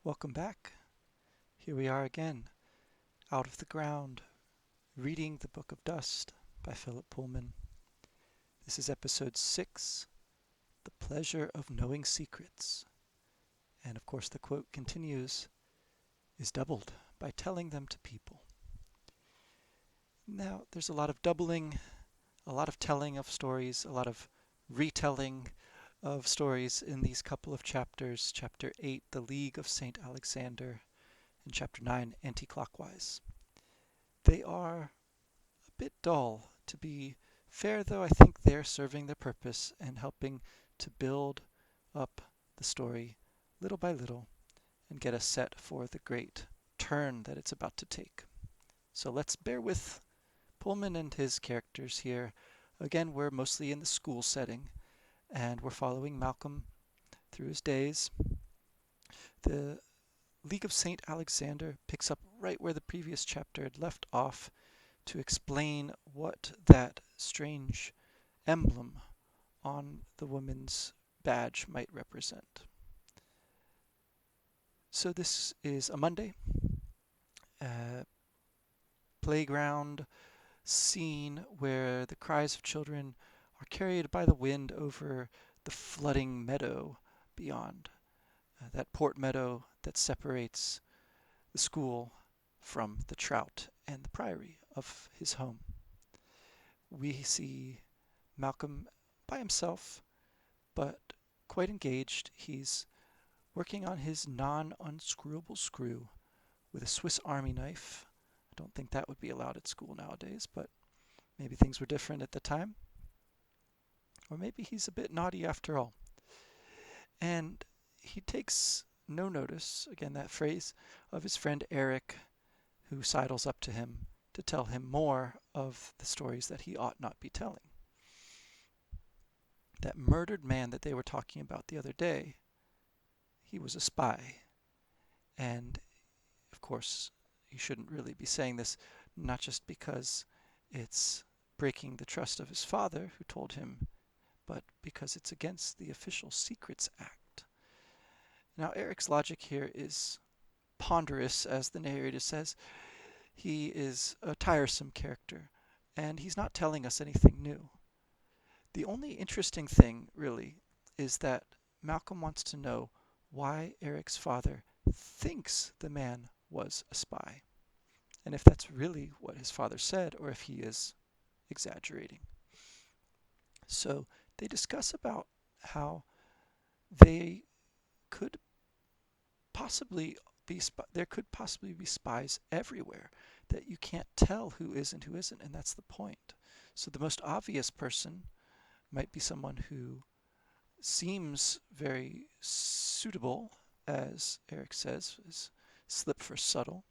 Welcome back. Here we are again, out of the ground, reading the Book of Dust by Philip Pullman. This is episode 6, The Pleasure of Knowing Secrets. And of course the quote continues, is doubled by telling them to people. Now, there's a lot of doubling, a lot of telling of stories, a lot of retelling of stories in these couple of chapters. Chapter 8, The League of St. Alexander, and Chapter 9, Anticlockwise. They are a bit dull. To be fair, though, I think they're serving their purpose and helping to build up the story little by little and get us set for the great turn that it's about to take. So let's bear with Pullman and his characters here. Again, we're mostly in the school setting, and we're following Malcolm through his days. The League of St. Alexander picks up right where the previous chapter had left off to explain what that strange emblem on the woman's badge might represent. So this is a Monday, playground scene where the cries of children are carried by the wind over the flooding meadow beyond, that port meadow that separates the school from the trout and the priory of his home. We see Malcolm by himself, but quite engaged. He's working on his non-unscrewable screw with a Swiss Army knife. I don't think that would be allowed at school nowadays, but maybe things were different at the time. Or maybe he's a bit naughty after all. And he takes no notice, again that phrase, of his friend Eric, who sidles up to him to tell him more of the stories that he ought not be telling. That murdered man that they were talking about the other day, he was a spy. And, of course, he shouldn't really be saying this, not just because it's breaking the trust of his father, who told him, but because it's against the Official Secrets Act. Now, Eric's logic here is ponderous, as the narrator says. He is a tiresome character, and he's not telling us anything new. The only interesting thing, really, is that Malcolm wants to know why Eric's father thinks the man was a spy, and if that's really what his father said, or if he is exaggerating. So they discuss about how they could possibly there could possibly be spies everywhere, that you can't tell who is and who isn't, and that's the point. So the most obvious person might be someone who seems very suitable, as Eric says, is slip for subtle.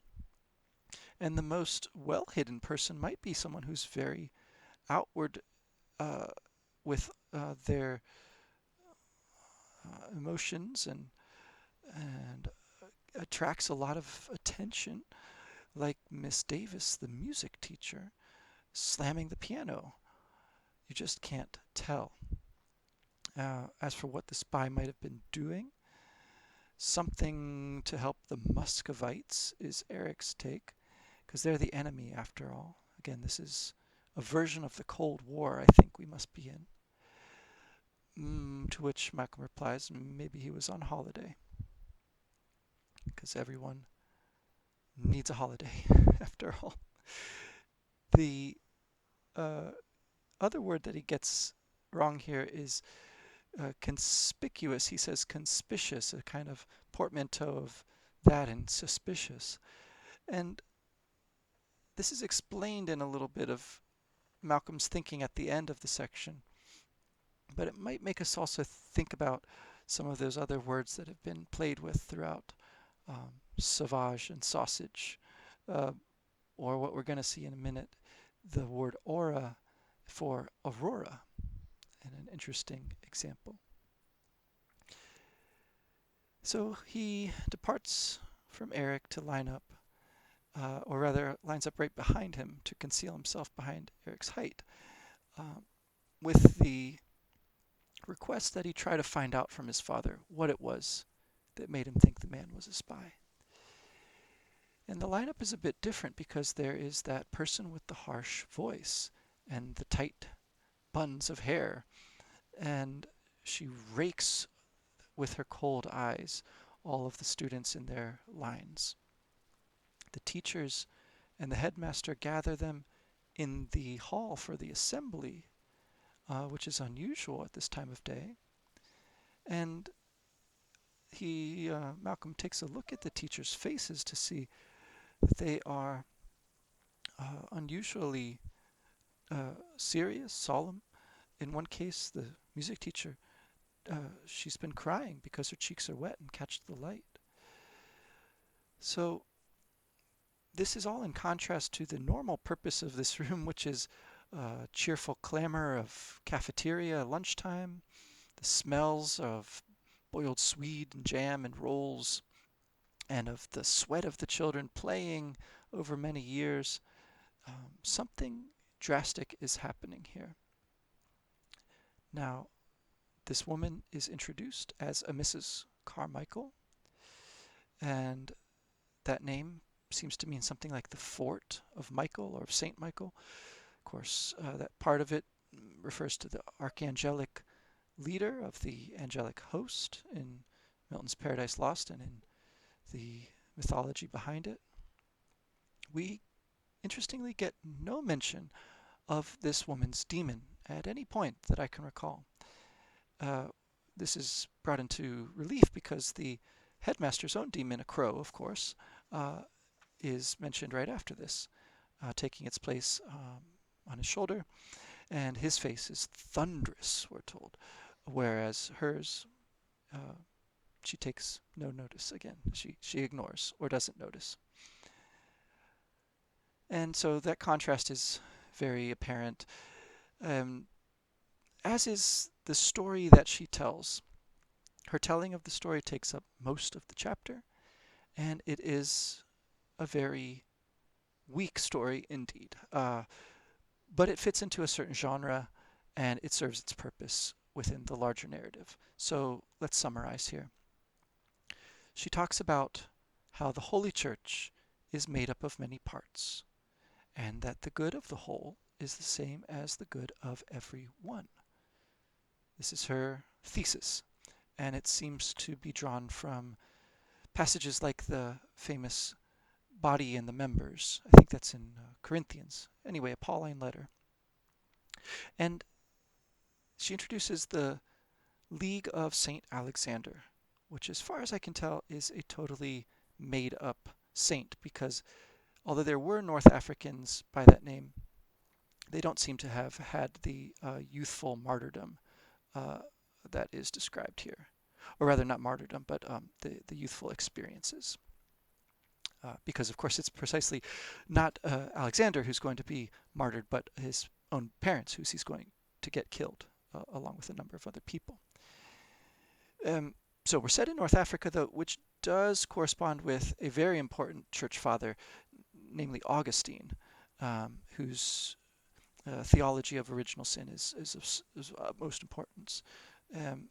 And the most well-hidden person might be someone who's very outward with their emotions and attracts a lot of attention, like Miss Davis, the music teacher, slamming the piano. You just can't tell. As for what the spy might have been doing, something to help the Muscovites is Eric's take, because they're the enemy after all. Again, this is a version of the Cold War I think we must be in. To which Malcolm replies, maybe he was on holiday, because everyone needs a holiday after all. The other word that he gets wrong here is conspicuous. He says conspicuous, a kind of portmanteau of that and suspicious. And this is explained in a little bit of Malcolm's thinking at the end of the section. But it might make us also think about some of those other words that have been played with throughout Sauvage and Sausage, or what we're going to see in a minute, the word aura for aurora, and an interesting example. So he departs from Eric to line up, or rather lines up right behind him to conceal himself behind Eric's height, with the request that he try to find out from his father what it was that made him think the man was a spy. And the lineup is a bit different because there is that person with the harsh voice and the tight buns of hair, and she rakes with her cold eyes all of the students in their lines. The teachers and the headmaster gather them in the hall for the assembly, which is unusual at this time of day. And Malcolm takes a look at the teachers' faces to see that they are unusually serious, solemn. In one case, the music teacher, she's been crying because her cheeks are wet and catch the light. So this is all in contrast to the normal purpose of this room, which is cheerful clamor of cafeteria lunchtime, the smells of boiled swede and jam and rolls, and of the sweat of the children playing over many years. Something drastic is happening here. Now, this woman is introduced as a Mrs. Carmichael, and that name seems to mean something like the fort of Michael or of Saint Michael. Of course, that part of it refers to the archangelic leader of the angelic host in Milton's Paradise Lost and in the mythology behind it. We interestingly get no mention of this woman's demon at any point that I can recall. This is brought into relief because the headmaster's own demon, a crow, of course, is mentioned right after this, taking its place on his shoulder, and his face is thunderous, we're told, whereas hers, she takes no notice again. She ignores or doesn't notice. And so that contrast is very apparent, as is the story that she tells. Her telling of the story takes up most of the chapter, and it is a very weak story indeed. But it fits into a certain genre, and it serves its purpose within the larger narrative. So let's summarize here. She talks about how the Holy Church is made up of many parts, and that the good of the whole is the same as the good of every one. This is her thesis, and it seems to be drawn from passages like the famous body and the members. I think that's in Corinthians. Anyway, a Pauline letter. And she introduces the League of St. Alexander, which, as far as I can tell, is a totally made-up saint, because although there were North Africans by that name, they don't seem to have had the youthful martyrdom that is described here. Or rather, not martyrdom, but the youthful experiences. Because, of course, it's precisely not Alexander who's going to be martyred, but his own parents, who he's going to get killed, along with a number of other people. So we're set in North Africa, though, which does correspond with a very important church father, namely Augustine, whose theology of original sin is of utmost importance in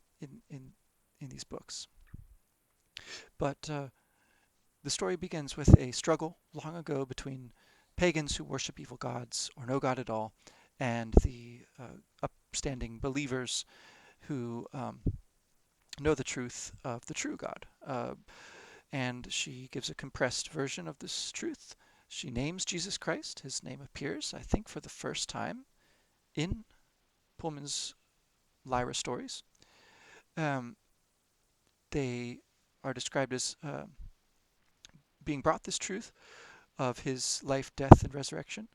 these books. But the story begins with a struggle long ago between pagans who worship evil gods or no god at all, and the upstanding believers who know the truth of the true God. And she gives a compressed version of this truth. She names Jesus Christ. His name appears, I think, for the first time in Pullman's Lyra stories. They are described as being brought this truth of his life, death, and resurrection,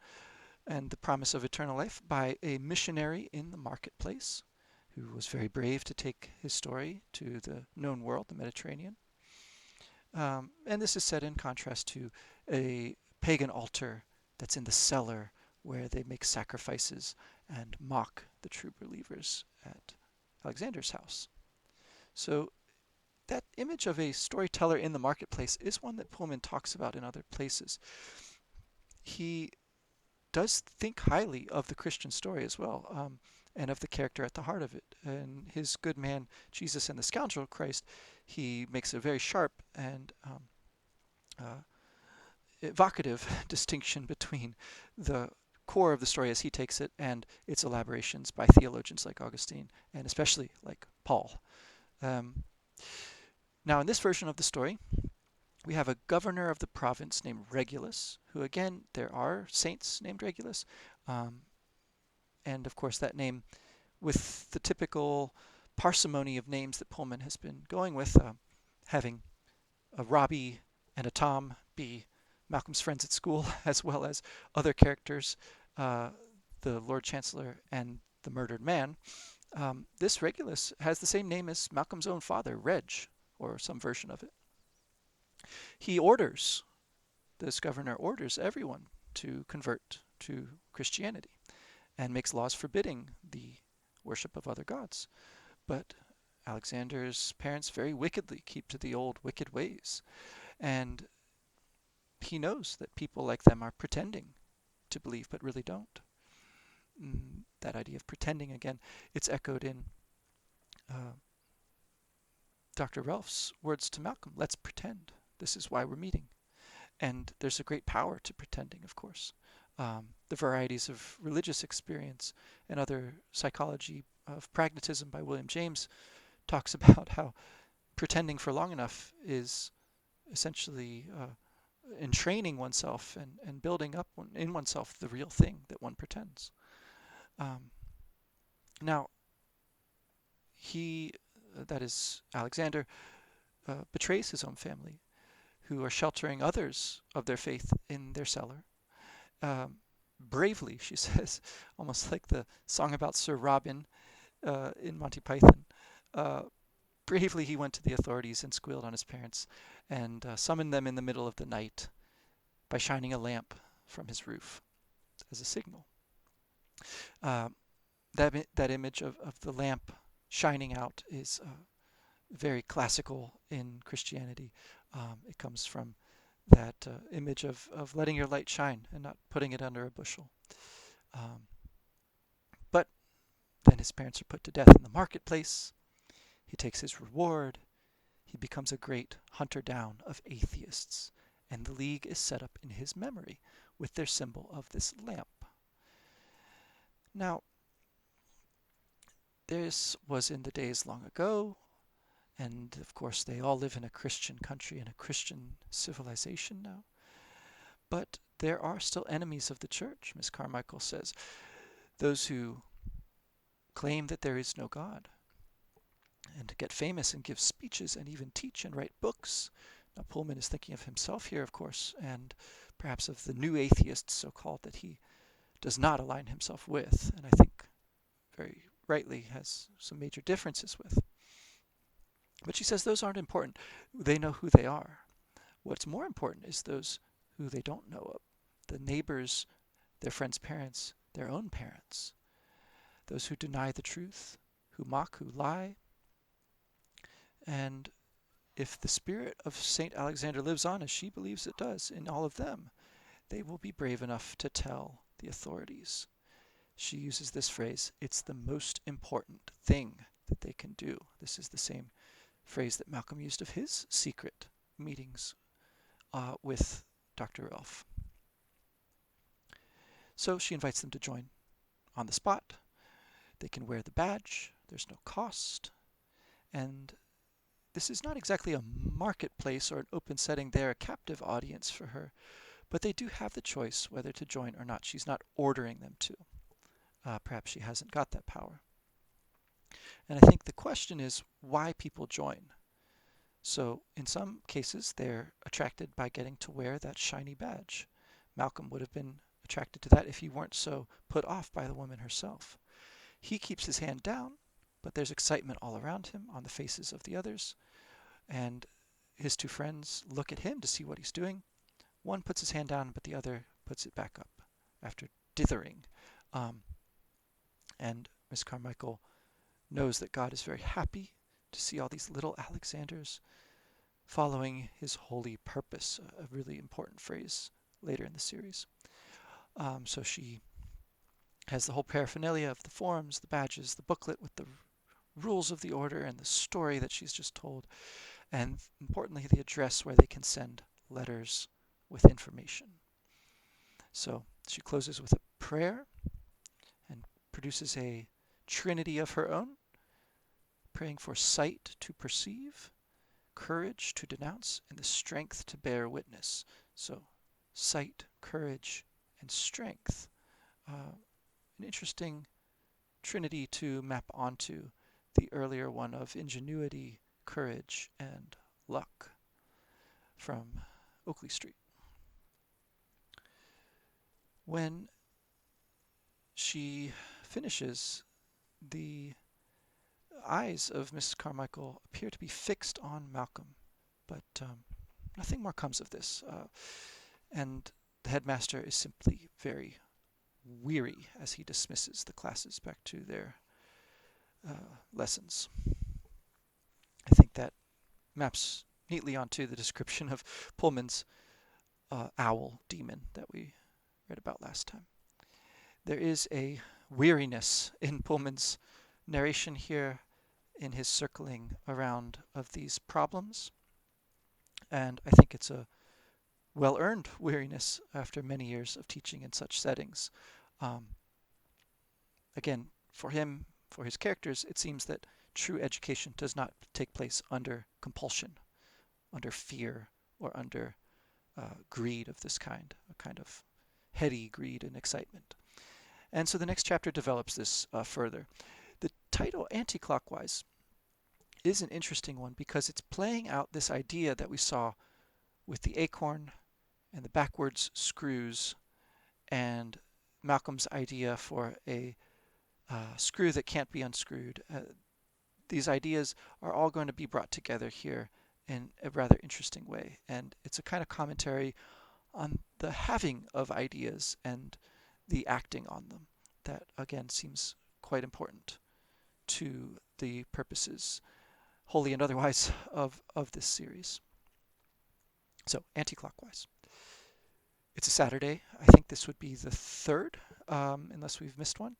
and the promise of eternal life by a missionary in the marketplace who was very brave to take his story to the known world, the Mediterranean. And this is set in contrast to a pagan altar that's in the cellar where they make sacrifices and mock the true believers at Alexander's house. So that image of a storyteller in the marketplace is one that Pullman talks about in other places. He does think highly of the Christian story as well, and of the character at the heart of it. And his good man, Jesus and the Scoundrel, Christ, he makes a very sharp and uh, evocative distinction between the core of the story as he takes it and its elaborations by theologians like Augustine and especially like Paul. Um, Now, in this version of the story, we have a governor of the province named Regulus, who, again, there are saints named Regulus, um, and of course, that name, with the typical parsimony of names that Pullman has been going with, having a Robbie and a Tom be Malcolm's friends at school, as well as other characters, uh, the Lord Chancellor and the murdered man. This Regulus has the same name as Malcolm's own father, Reg, or some version of it. He orders, this governor orders everyone to convert to Christianity and makes laws forbidding the worship of other gods. But Alexander's parents very wickedly keep to the old wicked ways, and he knows that people like them are pretending to believe but really don't. That idea of pretending, again, it's echoed in uh, Dr. Relf's words to Malcolm. Let's pretend. This is why we're meeting. And there's a great power to pretending, of course. The varieties of religious experience and other psychology of pragmatism by William James talks about how pretending for long enough is essentially entraining oneself and building up in oneself the real thing that one pretends. Um, Now, he, that is Alexander, betrays his own family, who are sheltering others of their faith in their cellar. Um, Bravely, she says, almost like the song about Sir Robin in Monty Python. Uh, Bravely, he went to the authorities and squealed on his parents and summoned them in the middle of the night by shining a lamp from his roof as a signal. Uh, that image of the lamp shining out is very classical in Christianity. It comes from that image of letting your light shine and not putting it under a bushel. Um, but then his parents are put to death in the marketplace. He takes his reward. He becomes a great hunter down of atheists, and the League is set up in his memory with their symbol of this lamp. Now, this was in the days long ago, and of course they all live in a Christian country and a Christian civilization now. But there are still enemies of the church, Miss Carmichael says. Those who claim that there is no God, and to get famous and give speeches and even teach and write books. Now, Pullman is thinking of himself here, of course, and perhaps of the new atheists, so-called, that he does not align himself with, and I think very rightly has some major differences with. But she says those aren't important. They know who they are. What's more important is those who they don't know of, the neighbors, their friends' parents, their own parents, those who deny the truth, who mock, who lie. And if the spirit of St. Alexander lives on, as she believes it does, in all of them, they will be brave enough to tell the authorities. She uses this phrase, it's the most important thing that they can do. This is the same phrase that Malcolm used of his secret meetings with Dr. Elf. So she invites them to join on the spot. They can wear the badge. There's no cost. And this is not exactly a marketplace or an open setting. They're a captive audience for her. But they do have the choice whether to join or not. She's not ordering them to. Perhaps she hasn't got that power. And I think the question is why people join. So in some cases, they're attracted by getting to wear that shiny badge. Malcolm would have been attracted to that if he weren't so put off by the woman herself. He keeps his hand down, but there's excitement all around him on the faces of the others. And his two friends look at him to see what he's doing. One puts his hand down, but the other puts it back up after dithering. And Miss Carmichael knows that God is very happy to see all these little Alexanders following his holy purpose, a really important phrase later in the series. So she has the whole paraphernalia of the forms, the badges, the booklet with the rules of the order and the story that she's just told. and importantly, the address where they can send letters with information. So she closes with a prayer and produces a trinity of her own, praying for sight to perceive, courage to denounce, and the strength to bear witness. So sight, courage, and strength. An interesting trinity to map onto the earlier one of ingenuity, courage, and luck from Oakley Street. When she finishes, the eyes of Mrs. Carmichael appear to be fixed on Malcolm, but nothing more comes of this, and the headmaster is simply very weary as he dismisses the classes back to their lessons. I think that maps neatly onto the description of Pullman's owl demon that we read about last time. There is a weariness in Pullman's narration here in his circling around of these problems, and I think it's a well-earned weariness after many years of teaching in such settings. Again, for him, for his characters, it seems that true education does not take place under compulsion, under fear, or under greed of this kind, a kind of heady greed and excitement. And so the next chapter develops this further. The title Anticlockwise is an interesting one because it's playing out this idea that we saw with the acorn and the backwards screws and Malcolm's idea for a screw that can't be unscrewed. These ideas are all going to be brought together here in a rather interesting way, and it's a kind of commentary on the having of ideas and the acting on them that, again, seems quite important to the purposes, wholly and otherwise, of this series. So, Anticlockwise. It's a Saturday. I think this would be the third, unless we've missed one.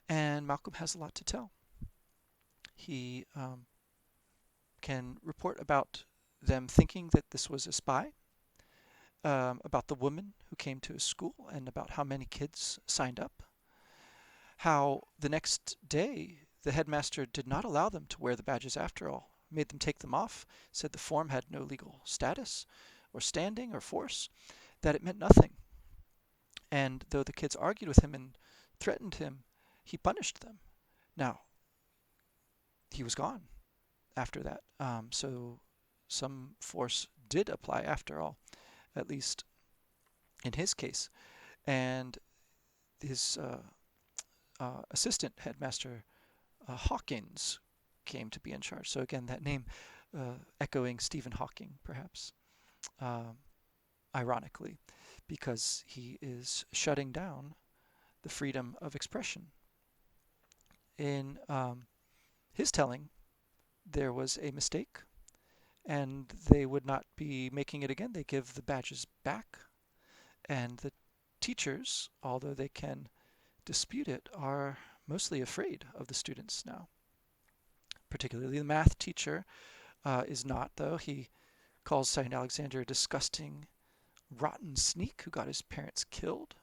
And Malcolm has a lot to tell. He can report about them thinking that this was a spy, about the woman who came to his school, and about how many kids signed up. How the next day the headmaster did not allow them to wear the badges after all, made them take them off, said the form had no legal status or standing or force, that it meant nothing. And though the kids argued with him and threatened him, he punished them. Now, he was gone after that, so some force did apply after all, at least in his case. And his assistant headmaster, Hawkins, came to be in charge. So again, that name echoing Stephen Hawking, perhaps, ironically, because he is shutting down the freedom of expression. In his telling, there was a mistake, and they would not be making it again. They give the badges back, and the teachers, although they can dispute it, are mostly afraid of the students now. Particularly the math teacher is not, though. He calls St. Alexandria a disgusting, rotten sneak who got his parents killed.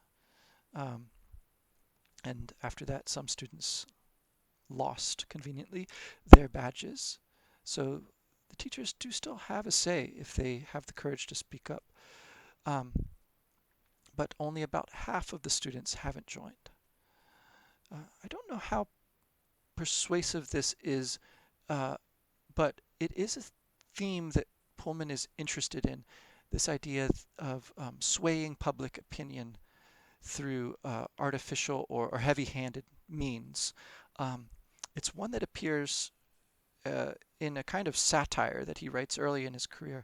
And after that, some students lost, conveniently, their badges. So the teachers do still have a say if they have the courage to speak up. But only about half of the students haven't joined. I don't know how persuasive this is, but it is a theme that Pullman is interested in, this idea of swaying public opinion through artificial or heavy-handed means. It's one that appears in a kind of satire that he writes early in his career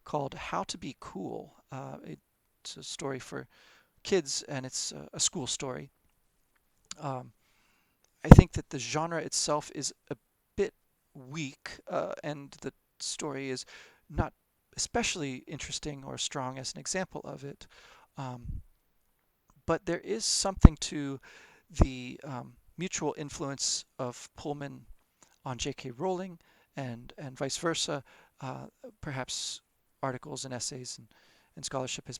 called How to Be Cool. It's a story for kids, and it's a school story. I think that the genre itself is a bit weak, and the story is not especially interesting or strong as an example of it. But there is something to the mutual influence of Pullman on J.K. Rowling and vice versa, Uh, Perhaps articles and essays and scholarship has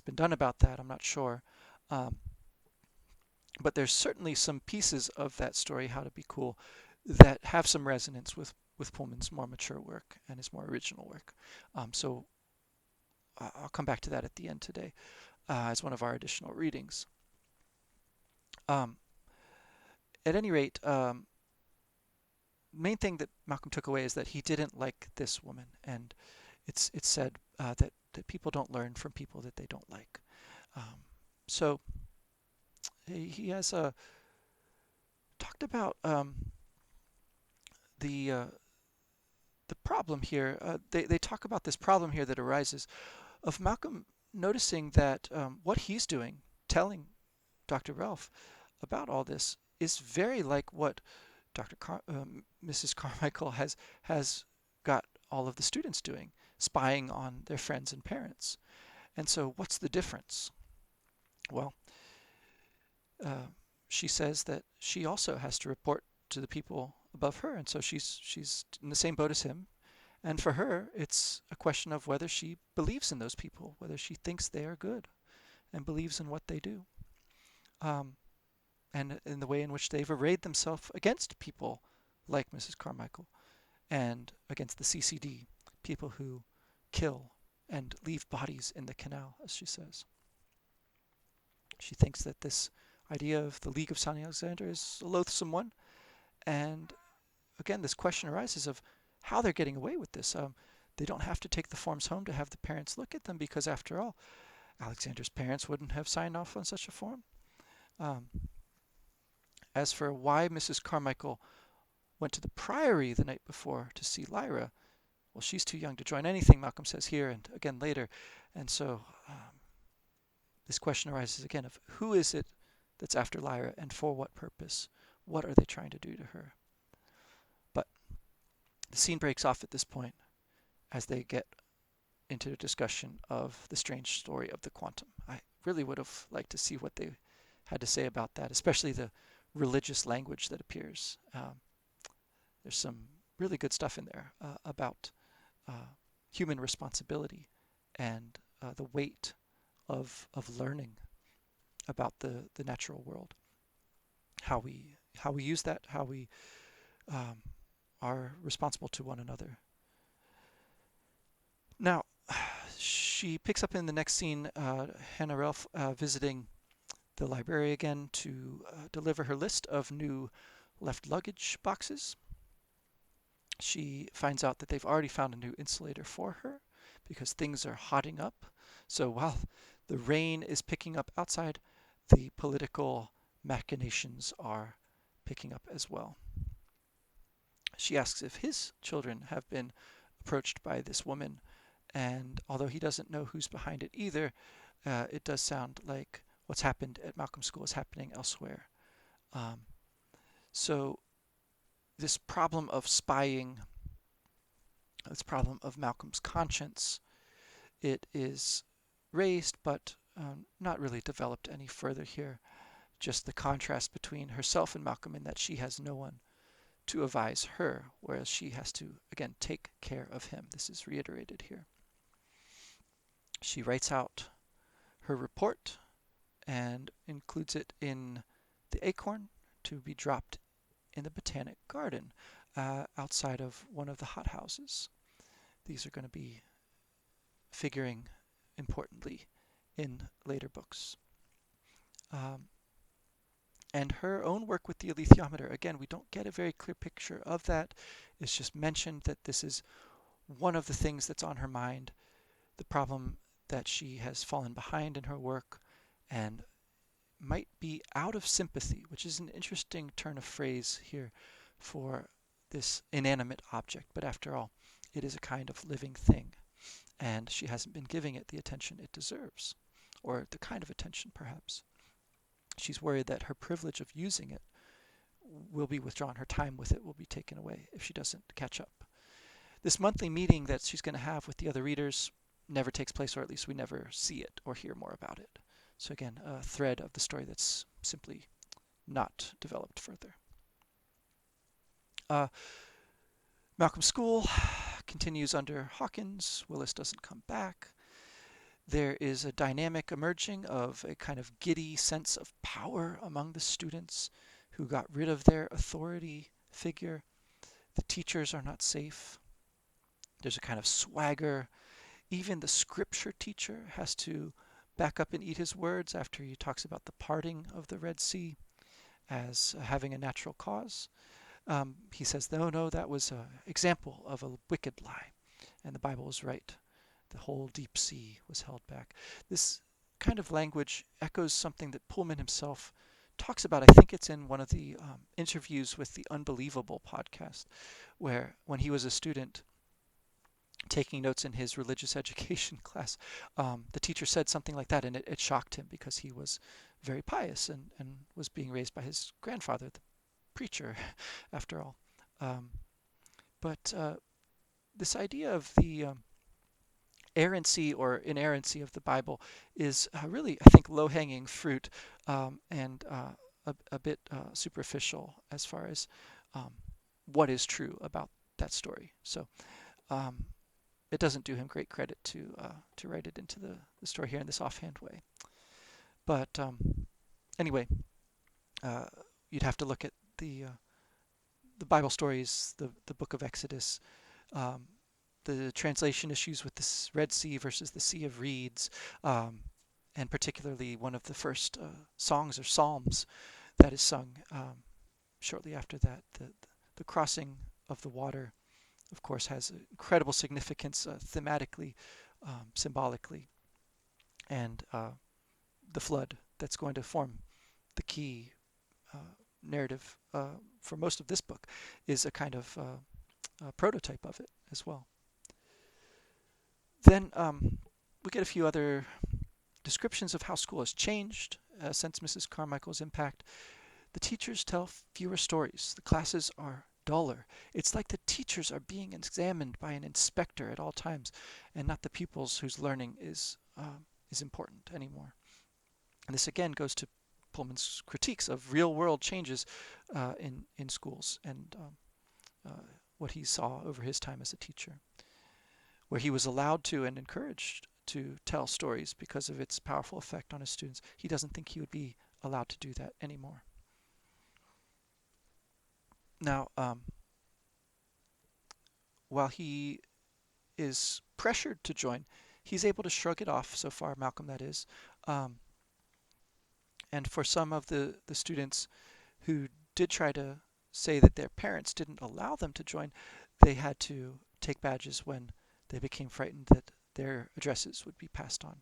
been done about that. I'm not sure. Um, but there's certainly some pieces of that story, How to Be Cool, that have some resonance with Pullman's more mature work and his more original work. So I'll come back to that at the end today as one of our additional readings. Um, at any rate, main thing that Malcolm took away is that he didn't like this woman, and it's said that people don't learn from people that they don't like. Um, so he has talked about the uh, the problem here. They talk about this problem here that arises of Malcolm noticing that what he's doing, telling Dr. Ralph about all this, is very like what Mrs. Carmichael has got all of the students doing, spying on their friends and parents. And so, what's the difference? Well, uh, she says that she also has to report to the people above her, and so she's in the same boat as him. And for her, it's a question of whether she believes in those people, whether she thinks they are good and believes in what they do, um, and in the way in which they've arrayed themselves against people like Mrs. Carmichael and against the CCD, people who kill and leave bodies in the canal, as she says. She thinks that this idea of the League of St. Alexandria is a loathsome one, and again, this question arises of how they're getting away with this. They don't have to take the forms home to have the parents look at them because, after all, Alexander's parents wouldn't have signed off on such a form. Um, as for why Mrs. Carmichael went to the Priory the night before to see Lyra, well, she's too young to join anything, Malcolm says here and again later. And so this question arises again of who is it that's after Lyra and for what purpose? What are they trying to do to her? But the scene breaks off at this point as they get into a discussion of the strange story of the quantum. I really would have liked to see what they had to say about that, especially the religious language that appears. There's some really good stuff in there about human responsibility and the weight of learning about the natural world, how we use that, how we are responsible to one another. Now, she picks up in the next scene Hannah Ralph visiting the library again to deliver her list of new left luggage boxes. She finds out that they've already found a new insulator for her because things are hotting up. So while the rain is picking up outside, the political machinations are picking up as well. She asks if his children have been approached by this woman, and although he doesn't know who's behind it either, it does sound like what's happened at Malcolm School is happening elsewhere. So this problem of spying, this problem of Malcolm's conscience, it is raised but not really developed any further here. Just the contrast between herself and Malcolm in that she has no one to advise her, whereas she has to, again, take care of him. This is reiterated here. She writes out her report and includes it in the acorn to be dropped in the Botanic Garden outside of one of the hothouses. These are going to be figuring importantly in later books. And her own work with the alethiometer, again, we don't get a very clear picture of that. It's just mentioned that this is one of the things that's on her mind, the problem that she has fallen behind in her work and might be out of sympathy, which is an interesting turn of phrase here for this inanimate object. But after all, it is a kind of living thing, and she hasn't been giving it the attention it deserves, or the kind of attention perhaps. She's worried that her privilege of using it will be withdrawn. Her time with it will be taken away if she doesn't catch up. This monthly meeting that she's going to have with the other readers never takes place, or at least we never see it or hear more about it. So again, a thread of the story that's simply not developed further. Malcolm School continues under Hawkins. Willis doesn't come back. There is a dynamic emerging of a kind of giddy sense of power among the students who got rid of their authority figure. The teachers are not safe. There's a kind of swagger. Even the scripture teacher has to back up and eat his words after he talks about the parting of the Red Sea as having a natural cause. He says, no, that was an example of a wicked lie, and the Bible was right. The whole deep sea was held back. This kind of language echoes something that Pullman himself talks about. I think it's in one of the interviews with the Unbelievable podcast, where when he was a student taking notes in his religious education class, the teacher said something like that, and it shocked him because he was very pious and was being raised by his grandfather, the preacher, after all. But this idea of the errancy or inerrancy of the Bible is really, I think, low-hanging fruit and a bit superficial as far as what is true about that story. So it doesn't do him great credit to write it into the story here in this offhand way. But anyway, you'd have to look at the Bible stories, the book of Exodus, the translation issues with the Red Sea versus the Sea of Reeds, and particularly one of the first songs or psalms that is sung shortly after that. The crossing of the water, of course, has incredible significance thematically, symbolically, and the flood that's going to form the key narrative for most of this book is a kind of prototype of it as well. Then we get a few other descriptions of how school has changed since Mrs. Carmichael's impact. The teachers tell fewer stories. The classes are duller. It's like the teachers are being examined by an inspector at all times, and not the pupils whose learning is important anymore. And this again goes to Pullman's critiques of real-world changes in schools and what he saw over his time as a teacher, where he was allowed to and encouraged to tell stories because of its powerful effect on his students. He doesn't think he would be allowed to do that anymore. Now, while he is pressured to join, he's able to shrug it off so far, Malcolm, that is. And for some of the students who did try to say that their parents didn't allow them to join, they had to take badges when they became frightened that their addresses would be passed on.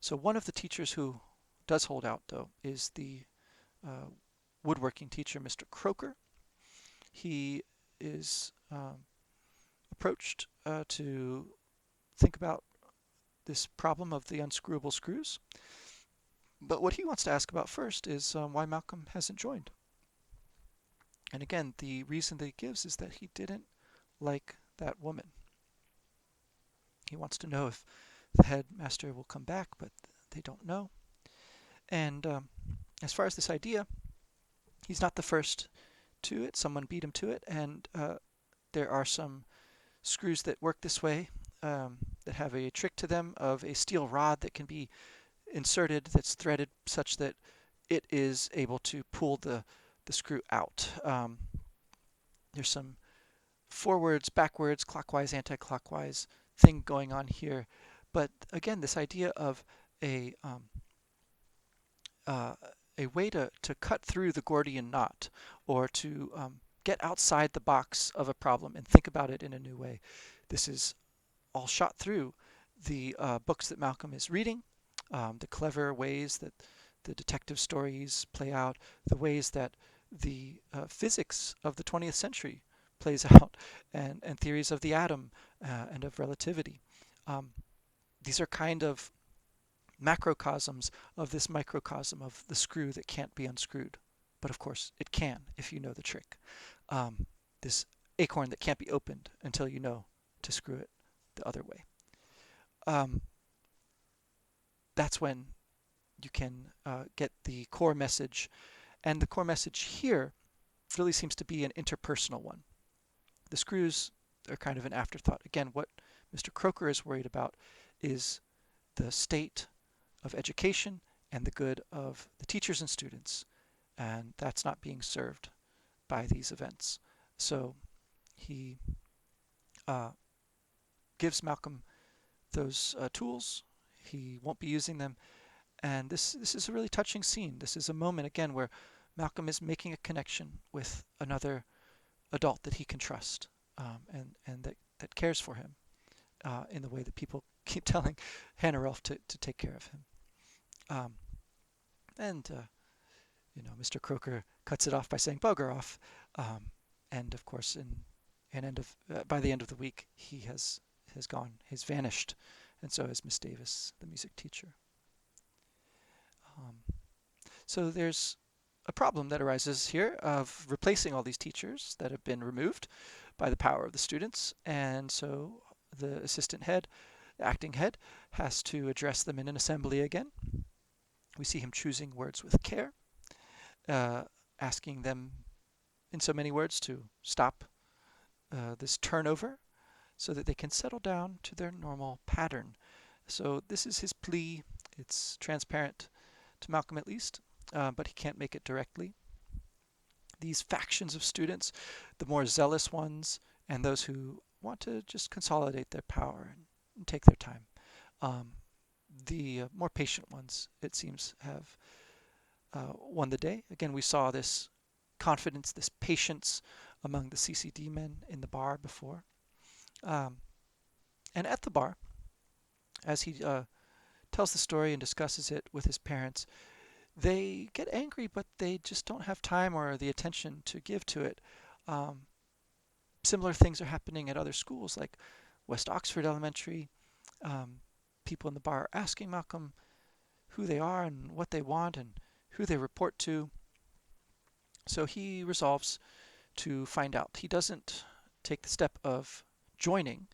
So one of the teachers who does hold out, though, is the woodworking teacher, Mr. Croker. He is approached to think about this problem of the unscrewable screws. But what he wants to ask about first is why Malcolm hasn't joined. And again, the reason that he gives is that he didn't like that woman. He wants to know if the headmaster will come back, but they don't know. And as far as this idea, he's not the first to it. Someone beat him to it, and there are some screws that work this way that have a trick to them of a steel rod that can be inserted, that's threaded such that it is able to pull the screw out. There's some forwards, backwards, clockwise, anti-clockwise thing going on here. But again, this idea of a way to cut through the Gordian knot, or to get outside the box of a problem and think about it in a new way. This is all shot through the books that Malcolm is reading, the clever ways that the detective stories play out, the ways that the physics of the 20th century plays out, and theories of the atom and of relativity. These are kind of macrocosms of this microcosm of the screw that can't be unscrewed. But of course, it can if you know the trick. This acorn that can't be opened until you know to screw it the other way. That's when you can get the core message. And the core message here really seems to be an interpersonal one. The screws are kind of an afterthought. Again, what Mr. Croker is worried about is the state of education and the good of the teachers and students, and that's not being served by these events. So he uh, gives Malcolm those tools. He won't be using them, and this is a really touching scene. This is a moment again where Malcolm is making a connection with another adult that he can trust, and that cares for him in the way that people keep telling Hannah Rolfe to take care of him. Um, and Mr. Croker cuts it off by saying "bugger off," and of course, by the end of the week, he has gone, he's vanished, and so has Miss Davis, the music teacher. Um, so there's a problem that arises here of replacing all these teachers that have been removed by the power of the students, and so the assistant head, the acting head, has to address them in an assembly again. We see him choosing words with care, asking them in so many words to stop this turnover so that they can settle down to their normal pattern. So this is his plea. It's transparent to Malcolm at least, but he can't make it directly. These factions of students, the more zealous ones and those who want to just consolidate their power and take their time. The more patient ones, it seems, have won the day. Again, we saw this confidence, this patience among the CCD men in the bar before. And at the bar, as he tells the story and discusses it with his parents, they get angry, but they just don't have time or the attention to give to it. Similar things are happening at other schools like West Oxford Elementary. People in the bar are asking Malcolm who they are and what they want and who they report to. So he resolves to find out. He doesn't take the step of joining,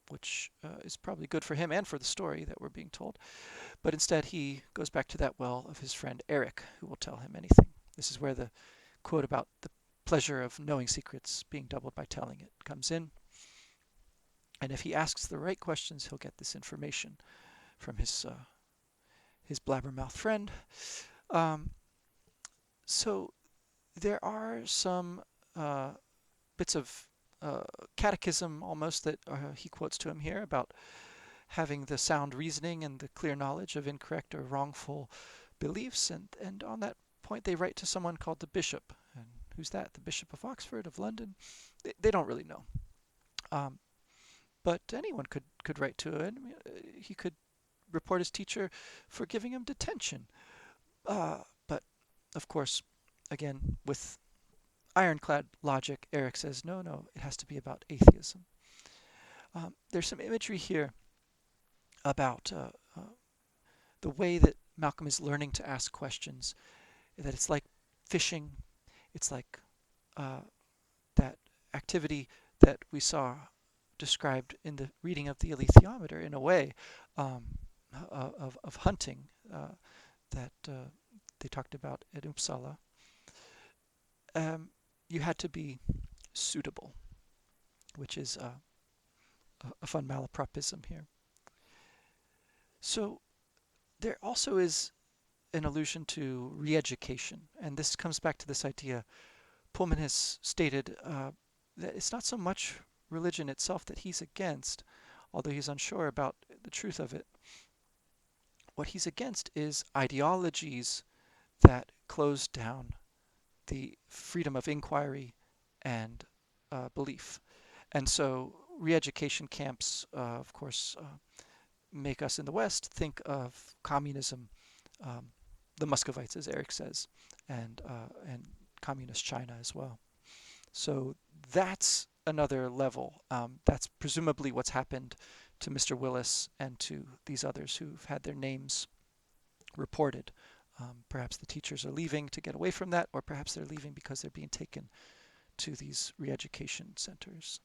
which is probably good for him and for the story that we're being told. But instead, he goes back to that well of his friend Eric, who will tell him anything. This is where the quote about the pleasure of knowing secrets being doubled by telling it comes in. And if he asks the right questions, he'll get this information from his blabbermouth friend. So there are some bits of catechism almost that he quotes to him here about having the sound reasoning and the clear knowledge of incorrect or wrongful beliefs. And on that point, they write to someone called the bishop. And who's that? The Bishop of Oxford, of London? They don't really know. But anyone could write to it. He could report his teacher for giving him detention. But, of course, again, with ironclad logic, Eric says, no, it has to be about atheism. There's some imagery here about the way that Malcolm is learning to ask questions, that it's like fishing. It's like that activity that we saw described in the reading of the alethiometer, in a way, of hunting that they talked about at Uppsala. You had to be suitable, which is a fun malapropism here. So there also is an allusion to re-education, and this comes back to this idea. Pullman has stated that it's not so much religion itself that he's against, although he's unsure about the truth of it. What he's against is ideologies that close down the freedom of inquiry and belief. And so re-education camps, of course, make us in the West think of communism, the Muscovites, as Eric says, and communist China as well. So that's another level. That's presumably what's happened to Mr. Willis and to these others who've had their names reported. Perhaps the teachers are leaving to get away from that, or perhaps they're leaving because they're being taken to these re-education centers,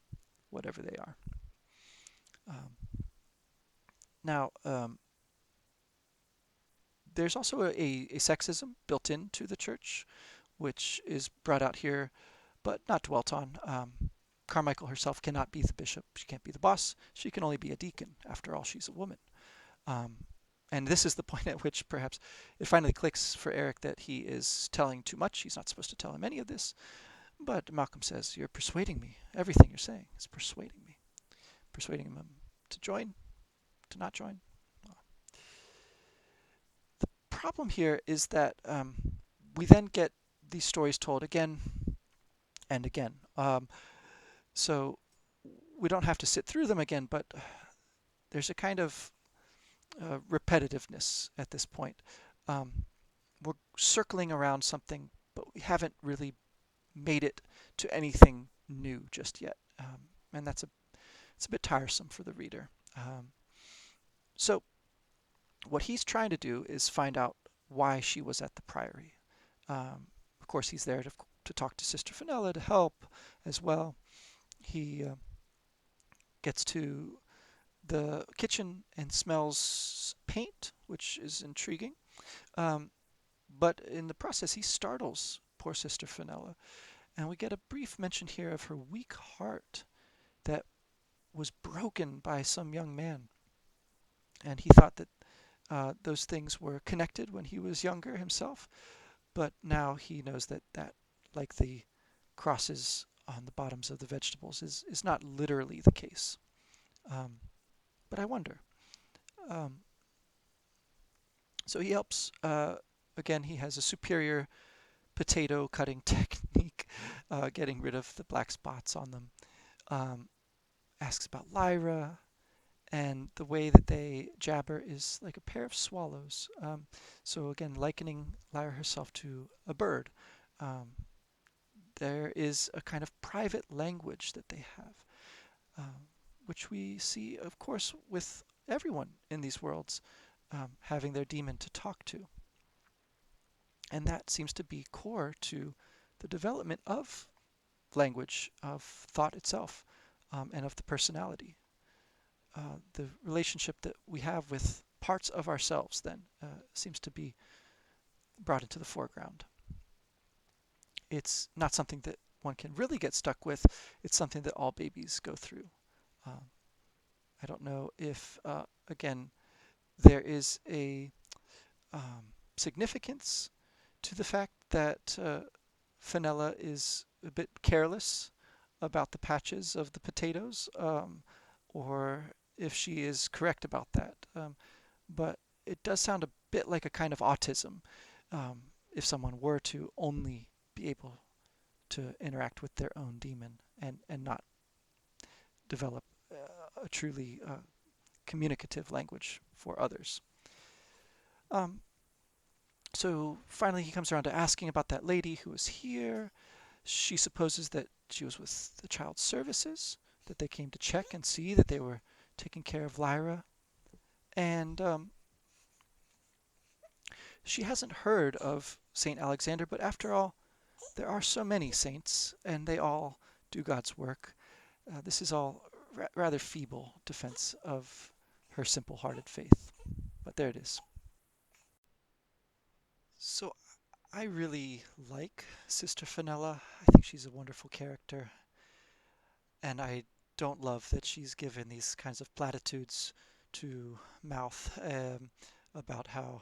whatever they are. Now, there's also a sexism built into the church, which is brought out here, but not dwelt on. Carmichael herself cannot be the bishop. She can't be the boss. She can only be a deacon. After all, she's a woman. Um, and this is the point at which perhaps it finally clicks for Eric that he is telling too much. He's not supposed to tell him any of this. But Malcolm says, "You're persuading me. Everything you're saying is persuading me." Persuading him to join, to not join. Well, the problem here is that we then get these stories told again and again. So we don't have to sit through them again, but there's a kind of repetitiveness at this point. Um, we're circling around something, but we haven't really made it to anything new just yet, and it's a bit tiresome for the reader. So what he's trying to do is find out why she was at the priory. Of course, he's there to talk to Sister Fenella to help as well. He gets to the kitchen and smells paint, which is intriguing. Um, but in the process, he startles poor Sister Fenella, and we get a brief mention here of her weak heart that was broken by some young man. And he thought that those things were connected when he was younger himself, but now he knows that, like the crosses on the bottoms of the vegetables, is not literally the case. Um, but I wonder. Um, so he helps. Again, he has a superior potato cutting technique, getting rid of the black spots on them. Um, asks about Lyra, and the way that they jabber is like a pair of swallows. So again, likening Lyra herself to a bird. Um, there is a kind of private language that they have, um, which we see, of course, with everyone in these worlds having their demon to talk to. And that seems to be core to the development of language, of thought itself, and of the personality. The relationship that we have with parts of ourselves then seems to be brought into the foreground. It's not something that one can really get stuck with. It's something that all babies go through. Um, I don't know if, again, there is a significance to the fact that Fenella is a bit careless about the patches of the potatoes, or if she is correct about that. But it does sound a bit like a kind of autism if someone were to only be able to interact with their own demon and not develop a truly communicative language for others. Um, so finally, he comes around to asking about that lady who was here. She supposes that she was with the child services, that they came to check and see that they were taking care of Lyra. And she hasn't heard of St. Alexander, but after all, there are so many saints, and they all do God's work. This is all rather feeble defense of her simple-hearted faith. But there it is. So I really like Sister Fenella. I think she's a wonderful character, and I don't love that she's given these kinds of platitudes to mouth about how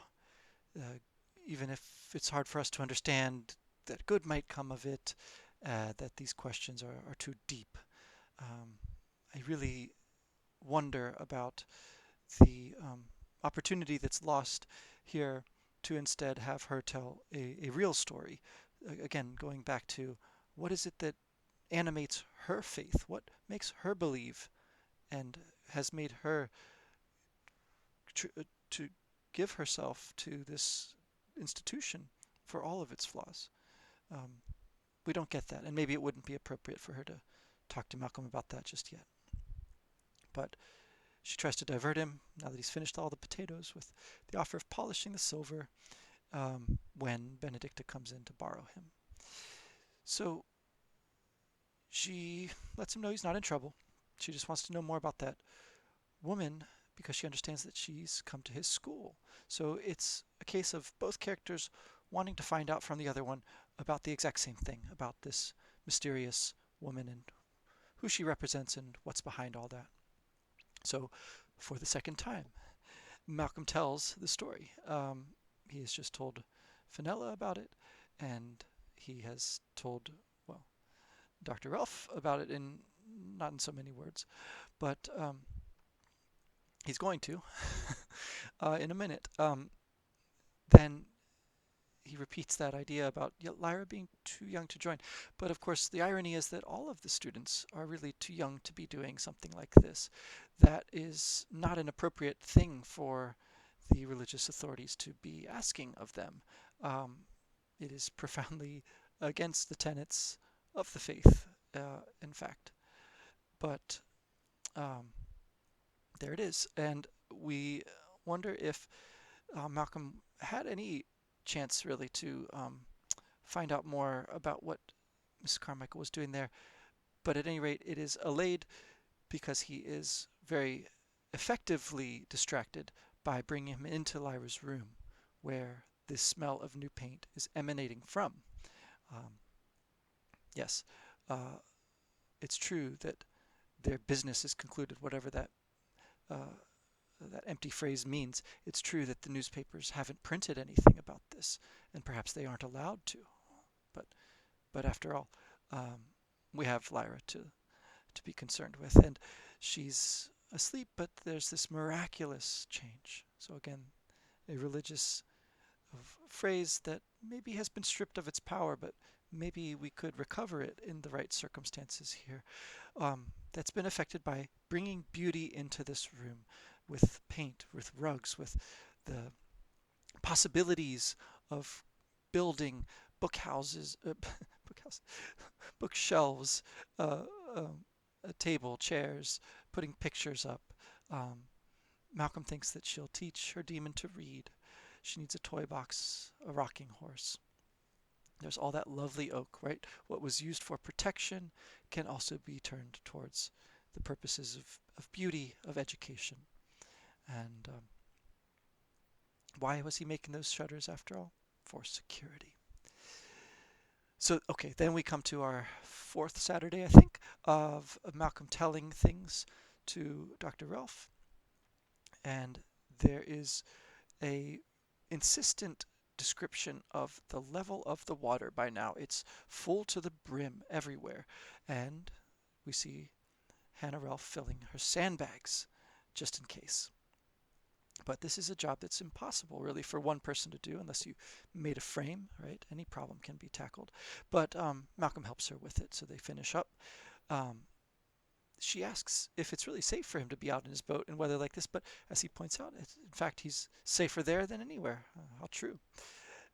uh, even if it's hard for us to understand that good might come of it, that these questions are too deep. Um, I really wonder about the opportunity that's lost here to instead have her tell a real story. Again, going back to what is it that animates her faith? What makes her believe and has made her to give herself to this institution for all of its flaws? Um, we don't get that, and maybe it wouldn't be appropriate for her to talk to Malcolm about that just yet. But she tries to divert him now that he's finished all the potatoes with the offer of polishing the silver when Benedicta comes in to borrow him. So she lets him know he's not in trouble. She just wants to know more about that woman because she understands that she's come to his school. So it's a case of both characters wanting to find out from the other one about the exact same thing, about this mysterious woman and who she represents and what's behind all that. So, for the second time, Malcolm tells the story. He has just told Fenella about it, and he has told, well, Dr. Ralph about it in not in so many words, but he's going to in a minute. Then he repeats that idea about Lyra being too young to join. But of course, the irony is that all of the students are really too young to be doing something like this. That is not an appropriate thing for the religious authorities to be asking of them. Um, it is profoundly against the tenets of the faith, in fact. But um, there it is. And we wonder if Malcolm had any chance really to find out more about what Miss Carmichael was doing there. But at any rate, it is allayed because he is very effectively distracted by bringing him into Lyra's room, where this smell of new paint is emanating from. Um, yes, uh, it's true that their business is concluded, whatever uh, that empty phrase means. It's true that the newspapers haven't printed anything about this, and perhaps they aren't allowed to. But but after all, um, we have Lyra to be concerned with, and she's asleep. But there's this miraculous change. So again, a religious phrase that maybe has been stripped of its power, but maybe we could recover it in the right circumstances here. That's been affected by bringing beauty into this room with paint, with rugs, with the possibilities of building bookhouses, bookshelves, uh, a table, chairs, putting pictures up. Um, Malcolm thinks that she'll teach her demon to read. She needs a toy box, a rocking horse. There's all that lovely oak, right? What was used for protection can also be turned towards the purposes of beauty, of education. And why was he making those shutters after all? For security. So, okay, then we come to our fourth Saturday, I think, of Malcolm telling things to Dr. Ralph. And there is a insistent description of the level of the water by now. It's full to the brim everywhere. And we see Hannah Ralph filling her sandbags just in case. But this is a job that's impossible, really, for one person to do unless you made a frame, right? Any problem can be tackled. But Malcolm helps her with it, so they finish up. Um, she asks if it's really safe for him to be out in his boat in weather like this, but as he points out, in fact, he's safer there than anywhere. How true.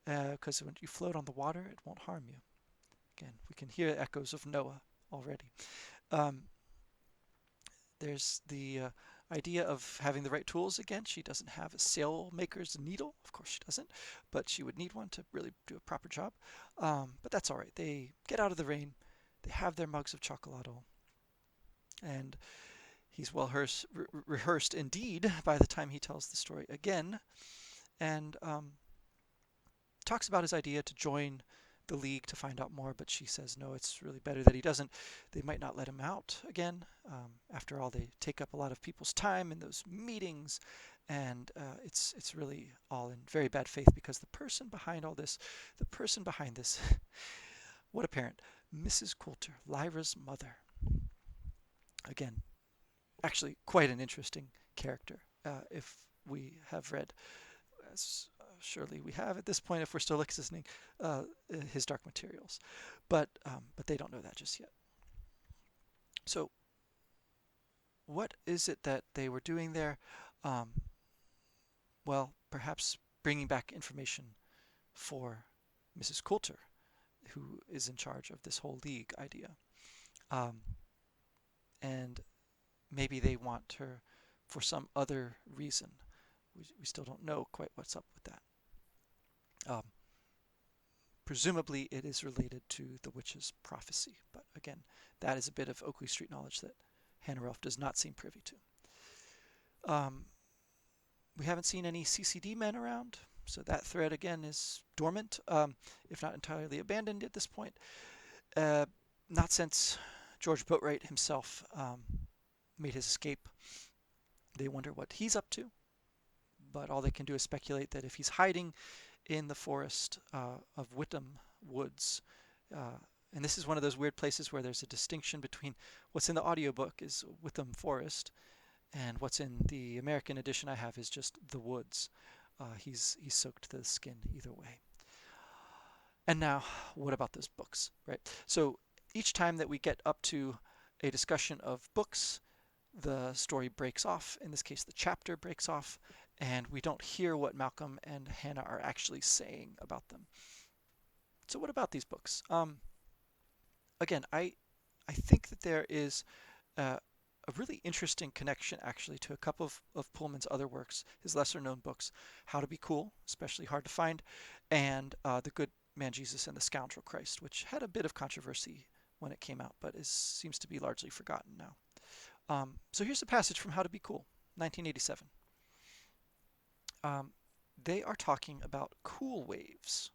Because when you float on the water, it won't harm you. Again, we can hear echoes of Noah already. Um, there's the idea of having the right tools again. She doesn't have a sailmaker's needle. Of course she doesn't, but she would need one to really do a proper job. But that's all right. They get out of the rain. They have their mugs of chocolate, and he's well rehearsed indeed by the time he tells the story again, and talks about his idea to join the league to find out more, but she says no, it's really better that he doesn't. They might not let him out again. After all, they take up a lot of people's time in those meetings, and it's really all in very bad faith because the person behind all this, what a parent, Mrs. Coulter, Lyra's mother. Again, actually quite an interesting character. If we have read, as surely we have at this point, if we're still listening, his Dark Materials, but they don't know that just yet. So, what is it that they were doing there? Well, perhaps bringing back information for Mrs. Coulter, who is in charge of this whole league idea, and maybe they want her for some other reason. We still don't know quite what's up with that. Presumably it is related to the witch's prophecy, but again, that is a bit of Oakley Street knowledge that Hannah Ralph does not seem privy to. We haven't seen any CCD men around, so that thread again is dormant, if not entirely abandoned at this point. Not since George Boatwright himself made his escape. They wonder what he's up to, but all they can do is speculate that if he's hiding in the forest of Whittam Woods, and this is one of those weird places where there's a distinction between what's in the audiobook is Whittam Forest, and what's in the American edition I have is just the woods. He's soaked to the skin either way. And now, what about those books, right? So each time that we get up to a discussion of books, the story breaks off. In this case, the chapter breaks off, and we don't hear what Malcolm and Hannah are actually saying about them. So what about these books? Again, I think that there is a really interesting connection actually to a couple of Pullman's other works, his lesser known books, How to Be Cool, especially hard to find, and The Good Man Jesus and the Scoundrel Christ, which had a bit of controversy when it came out, but seems to be largely forgotten now. So here's a passage from How to Be Cool, 1987. They are talking about cool waves.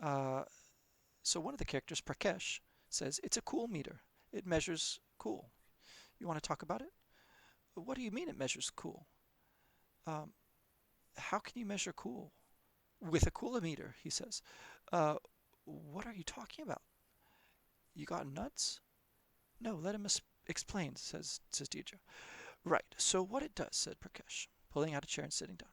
So one of the characters, Prakesh, says, it's a cool meter. It measures cool. You want to talk about it? What do you mean it measures cool? How can you measure cool? With a coolometer, he says. What are you talking about? You got nuts? No, let him explain, says Deidre. Right, so what it does, said Prakesh, pulling out a chair and sitting down.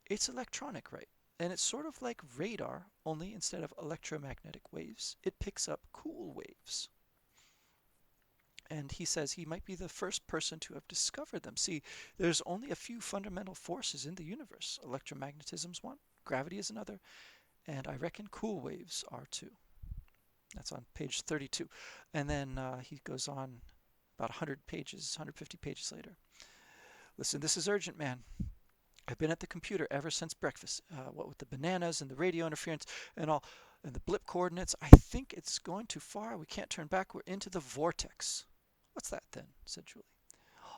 It's electronic, right? And it's sort of like radar, only instead of electromagnetic waves, it picks up cool waves. And he says he might be the first person to have discovered them. See, there's only a few fundamental forces in the universe. Electromagnetism's one, gravity is another, and I reckon cool waves are too. That's on page 32. And then he goes on about 100 pages, 150 pages later. Listen, this is urgent, man. I've been at the computer ever since breakfast. What with the bananas and the radio interference and all, and the blip coordinates, I think it's going too far. We can't turn back. We're into the vortex. What's that then? Said Julie.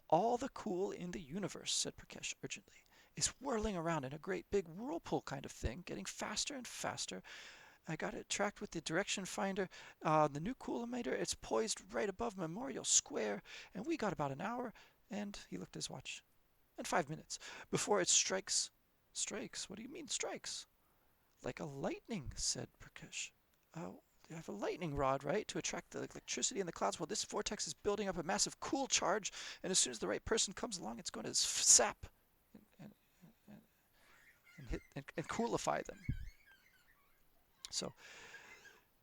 All the cool in the universe, said Prakesh urgently, is whirling around in a great big whirlpool kind of thing, getting faster and faster. I got it tracked with the direction finder. The new coolometer, it's poised right above Memorial Square, and we got about an hour, and he looked at his watch, and 5 minutes before it strikes. Strikes? What do you mean strikes? Like a lightning, said Prakesh. You have a lightning rod, right, to attract the electricity in the clouds. Well, this vortex is building up a massive cool charge, and as soon as the right person comes along, it's going to sap and hit and coolify them. So,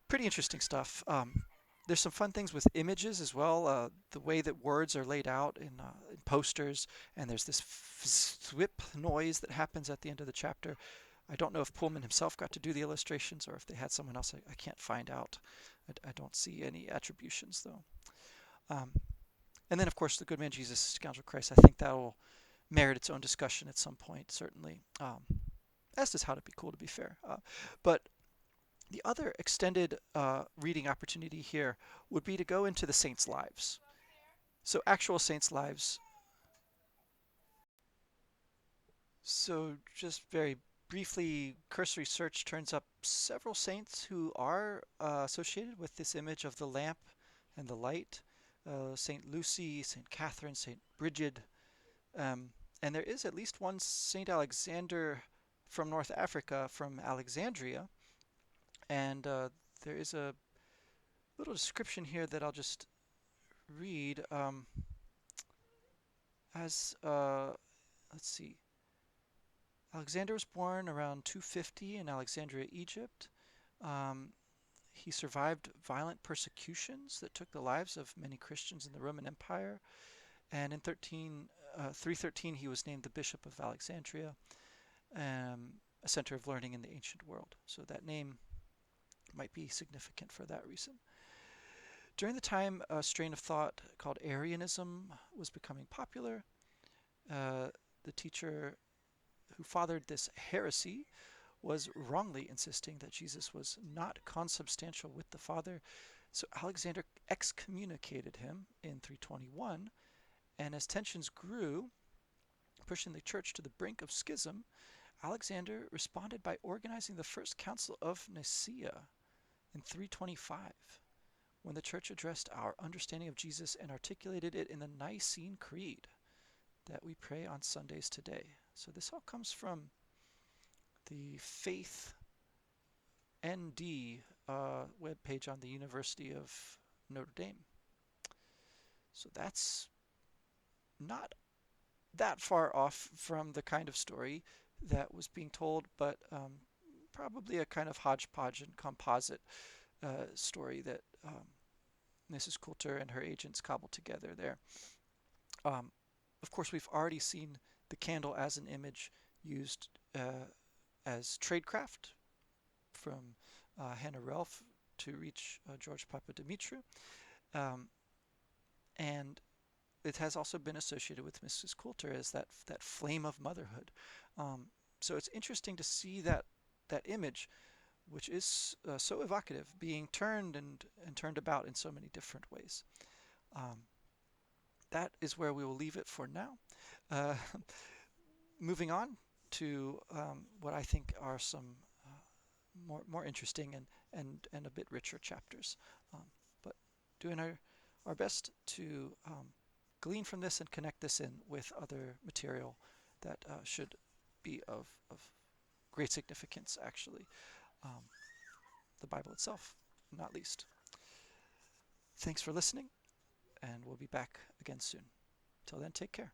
pretty interesting stuff. There's some fun things with images as well. The way that words are laid out in posters, and there's this thwip noise that happens at the end of the chapter. I don't know if Pullman himself got to do the illustrations or if they had someone else. I can't find out. I don't see any attributions, though. And then, of course, The Good Man Jesus, Scoundrel Christ. I think that will merit its own discussion at some point, certainly. As does How to Be Cool, to be fair. But the other extended reading opportunity here would be to go into the saints' lives. So actual saints' lives. So just very briefly, cursory search turns up several saints who are associated with this image of the lamp and the light. Saint Lucy, Saint Catherine, Saint Brigid. And there is at least one Saint Alexander from North Africa, from Alexandria. And there is a little description here that I'll just read. Let's see. Alexander was born around 250 in Alexandria, Egypt. He survived violent persecutions that took the lives of many Christians in the Roman Empire. And in 313, he was named the Bishop of Alexandria, a center of learning in the ancient world. So that name might be significant for that reason. During the time, a strain of thought called Arianism was becoming popular. The teacher who fathered this heresy was wrongly insisting that Jesus was not consubstantial with the Father. So Alexander excommunicated him in 321, and as tensions grew, pushing the church to the brink of schism, Alexander responded by organizing the First Council of Nicaea in 325. when the church addressed our understanding of Jesus and articulated it in the Nicene Creed that we pray on Sundays today. So this all comes from the Faith ND webpage on the University of Notre Dame. So that's not that far off from the kind of story that was being told, but probably a kind of hodgepodge and composite story that Mrs. Coulter and her agents cobbled together there. Of course, we've already seen the candle as an image used as tradecraft from Hannah Relf to reach George Papadimitriou. And it has also been associated with Mrs. Coulter as that flame of motherhood. So it's interesting to see that image, which is so evocative, being turned and turned about in so many different ways. That is where we will leave it for now. Moving on to what I think are some more interesting and a bit richer chapters. But doing our best to glean from this and connect this in with other material that should be of great significance, actually. The Bible itself, not least. Thanks for listening, and we'll be back again soon. Till then, take care.